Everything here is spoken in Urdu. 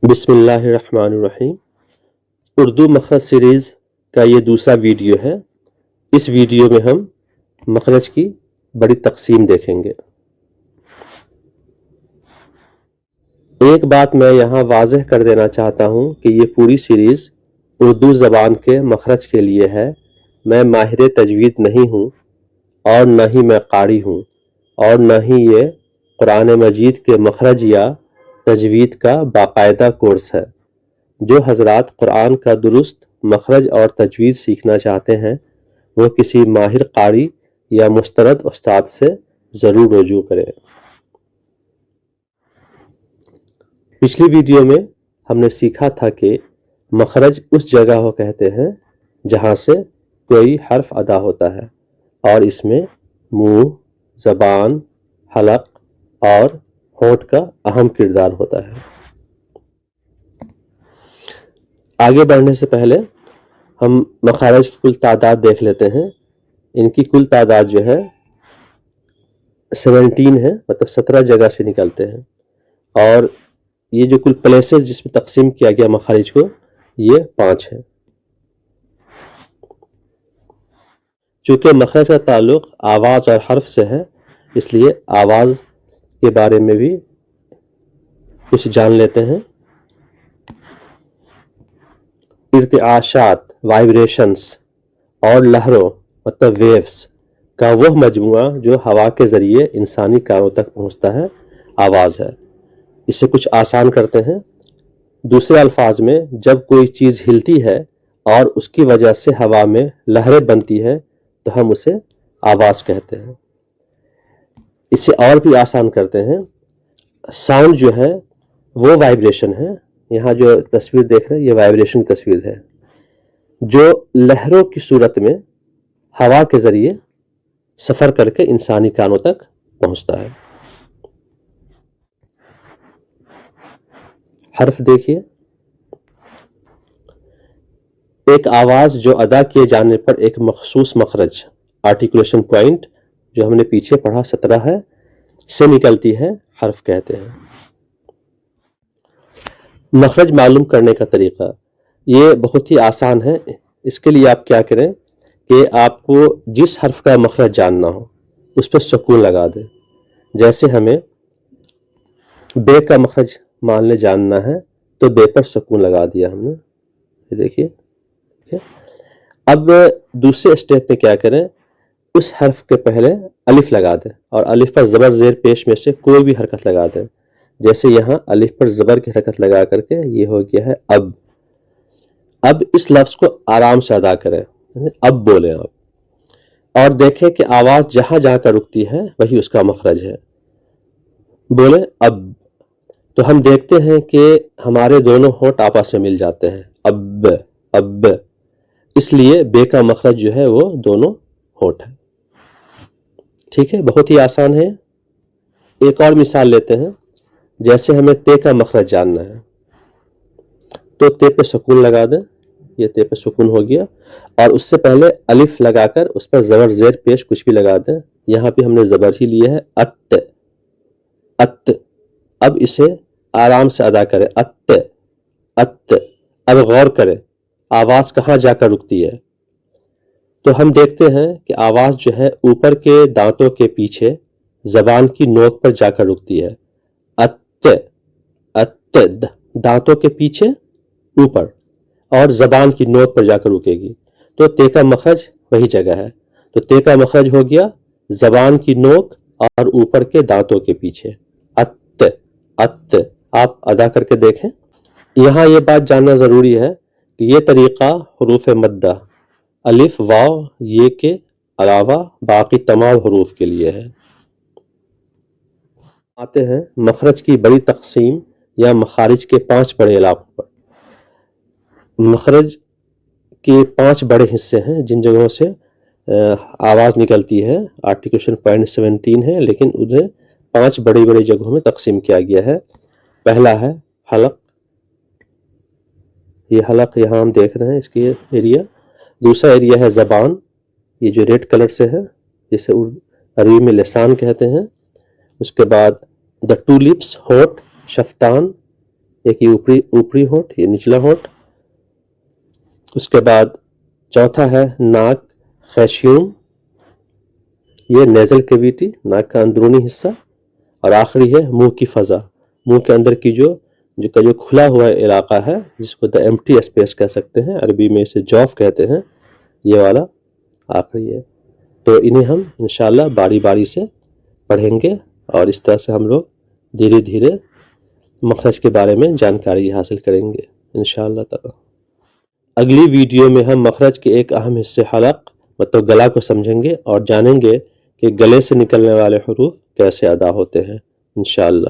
بسم اللہ الرحمن الرحیم۔ اردو مخرج سیریز کا یہ دوسرا ویڈیو ہے۔ اس ویڈیو میں ہم مخرج کی بڑی تقسیم دیکھیں گے۔ ایک بات میں یہاں واضح کر دینا چاہتا ہوں کہ یہ پوری سیریز اردو زبان کے مخرج کے لیے ہے۔ میں ماہر تجوید نہیں ہوں اور نہ ہی میں قاری ہوں اور نہ ہی یہ قرآن مجید کے مخرج یا تجوید کا باقاعدہ کورس ہے۔ جو حضرات قرآن کا درست مخرج اور تجوید سیکھنا چاہتے ہیں وہ کسی ماہر قاری یا مستند استاد سے ضرور رجوع کریں۔ پچھلی ویڈیو میں ہم نے سیکھا تھا کہ مخرج اس جگہ کو کہتے ہیں جہاں سے کوئی حرف ادا ہوتا ہے اور اس میں منہ، زبان، حلق اور ہونٹ کا اہم کردار ہوتا ہے۔ آگے بڑھنے سے پہلے ہم مخارج کی کل تعداد دیکھ لیتے ہیں۔ ان کی کل تعداد جو ہے 17 ہے، مطلب 17 جگہ سے نکلتے ہیں، اور یہ جو کل پلیسز جس میں تقسیم کیا گیا مخارج کو یہ 5 ہے۔ چونکہ مخرج کا تعلق آواز اور حرف سے ہے اس لیے آواز کے بارے میں بھی کچھ جان لیتے ہیں۔ ارتعاشات، وائبریشنز اور لہروں مطلب ویوز کا وہ مجموعہ جو ہوا کے ذریعے انسانی کانوں تک پہنچتا ہے آواز ہے۔ اسے کچھ آسان کرتے ہیں۔ دوسرے الفاظ میں جب کوئی چیز ہلتی ہے اور اس کی وجہ سے ہوا میں لہریں بنتی ہے تو ہم اسے آواز کہتے ہیں۔ اسے اور بھی آسان کرتے ہیں۔ ساؤنڈ جو ہے وہ وائبریشن ہے۔ یہاں جو تصویر دیکھ رہے ہیں یہ وائبریشن کی تصویر ہے جو لہروں کی صورت میں ہوا کے ذریعے سفر کر کے انسانی کانوں تک پہنچتا ہے۔ حرف دیکھیے۔ ایک آواز جو ادا کیے جانے پر ایک مخصوص مخرج آرٹیکولیشن پوائنٹ جو ہم نے پیچھے پڑھا 17 ہے سے نکلتی ہے حرف کہتے ہیں۔ مخرج معلوم کرنے کا طریقہ یہ بہت ہی آسان ہے۔ اس کے لیے آپ کیا کریں کہ آپ کو جس حرف کا مخرج جاننا ہو اس پہ سکون لگا دیں۔ جیسے ہمیں بے کا مخرج مان لے جاننا ہے تو بے پر سکون لگا دیا ہم نے، یہ دیکھیے۔ اب دوسرے اسٹیپ میں کیا کریں، اس حرف کے پہلے الف لگا دیں اور الف پر زبر زیر پیش میں سے کوئی بھی حرکت لگا دیں۔ جیسے یہاں الف پر زبر کی حرکت لگا کر کے یہ ہو گیا ہے اب۔ اب اس لفظ کو آرام سے ادا کریں، اب بولیں آپ، اور دیکھیں کہ آواز جہاں جہاں کا رکتی ہے وہی اس کا مخرج ہے۔ بولیں اب، تو ہم دیکھتے ہیں کہ ہمارے دونوں ہونٹ آپس میں مل جاتے ہیں، اب اب، اس لیے بے کا مخرج جو ہے وہ دونوں ہونٹ ہے۔ ٹھیک ہے، بہت ہی آسان ہے۔ ایک اور مثال لیتے ہیں۔ جیسے ہمیں تے کا مخرج جاننا ہے تو تے پہ سکون لگا دیں، یہ تے پہ سکون ہو گیا، اور اس سے پہلے الف لگا کر اس پر زبر زیر پیش کچھ بھی لگا دیں۔ یہاں پہ ہم نے زبر ہی لیا ہے ات ات۔ اب اسے آرام سے ادا کریں، ات ات۔ اب غور کریں آواز کہاں جا کر رکتی ہے، تو ہم دیکھتے ہیں کہ آواز جو ہے اوپر کے دانتوں کے پیچھے زبان کی نوک پر جا کر رکتی ہے، ات ات، دانتوں کے پیچھے اوپر اور زبان کی نوک پر جا کر رکے گی، تو تے کا مخرج وہی جگہ ہے۔ تو تے کا مخرج ہو گیا زبان کی نوک اور اوپر کے دانتوں کے پیچھے، ات ات۔ آپ ادا کر کے دیکھیں۔ یہاں یہ بات جاننا ضروری ہے کہ یہ طریقہ حروف مدہ الف، واو، یہ کے علاوہ باقی تمام حروف کے لیے ہے۔ آتے ہیں مخرج کی بڑی تقسیم یا مخارج کے 5 بڑے علاقوں پر۔ مخرج کے 5 بڑے حصے ہیں جن جگہوں سے آواز نکلتی ہے، آرٹیکولیشن پوائنٹ 17 ہے، لیکن انہیں 5 بڑی جگہوں میں تقسیم کیا گیا ہے۔ پہلا ہے حلق، یہ حلق یہاں ہم دیکھ رہے ہیں اس کی ایریا۔ دوسرا ایریا ہے زبان، یہ جو ریڈ کلر سے ہے جسے عربی میں لسان کہتے ہیں۔ اس کے بعد دا ٹو لپس، ہونٹ، شفتان، ایک یہ اوپری ہونٹ، یہ نچلا ہونٹ. اس کے بعد چوتھا ہے ناک خیشیوم، یہ نیزل کیویٹی، ناک کا اندرونی حصہ. اور آخری ہے منہ کی فضا، منہ کے اندر کی جو کھلا ہوا علاقہ ہے، جس کو دا ایمپٹی اسپیس کہہ سکتے ہیں، عربی میں اسے جوف کہتے ہیں، یہ والا آخری ہے. تو انہیں ہم انشاءاللہ باری باری سے پڑھیں گے، اور اس طرح سے ہم لوگ دھیرے دھیرے مخرج کے بارے میں جانکاری حاصل کریں گے انشاءاللہ تعالی. اگلی ویڈیو میں ہم مخرج کے ایک اہم حصے حلق مطلب گلا کو سمجھیں گے، اور جانیں گے کہ گلے سے نکلنے والے حروف کیسے ادا ہوتے ہیں انشاءاللہ.